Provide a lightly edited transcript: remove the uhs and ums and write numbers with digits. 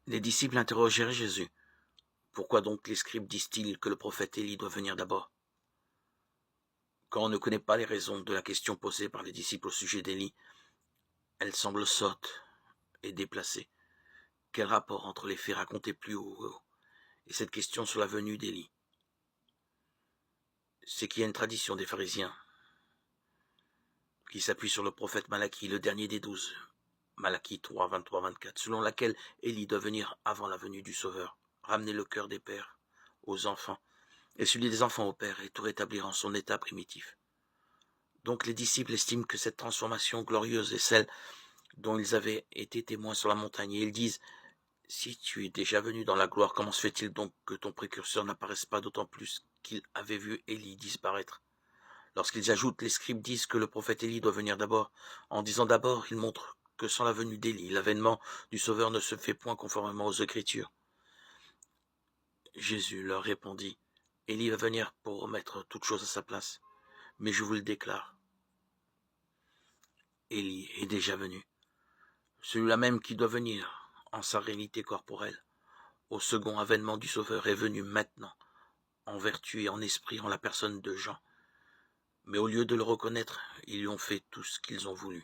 Les disciples interrogèrent Jésus. Pourquoi donc les scribes disent-ils que le prophète Élie doit venir d'abord? Quand on ne connaît pas les raisons de la question posée par les disciples au sujet d'Élie, elle semble sotte et déplacée. Quel rapport entre les faits racontés plus haut et cette question sur la venue d'Élie? C'est qu'il y a une tradition des pharisiens qui s'appuie sur le prophète Malachie, le dernier des 12, Malachie 3, 23, 24, selon laquelle Élie doit venir avant la venue du Sauveur, ramener le cœur des pères aux enfants et celui des enfants au père et tout rétablir en son état primitif. Donc les disciples estiment que cette transformation glorieuse est celle dont ils avaient été témoins sur la montagne, et ils disent: si tu es déjà venu dans la gloire, comment se fait-il donc que ton précurseur n'apparaisse pas, d'autant plus qu'il avait vu Élie disparaître? Lorsqu'ils ajoutent, les scribes disent que le prophète Élie doit venir d'abord. En disant d'abord, ils montrent que sans la venue d'Élie, l'avènement du Sauveur ne se fait point conformément aux Écritures. Jésus leur répondit: Élie va venir pour remettre toute chose à sa place. Mais je vous le déclare, Élie est déjà venu. Celui-là même qui doit venir en sa réalité corporelle, au second avènement du Sauveur, est venu maintenant, en vertu et en esprit, en la personne de Jean. Mais au lieu de le reconnaître, ils lui ont fait tout ce qu'ils ont voulu.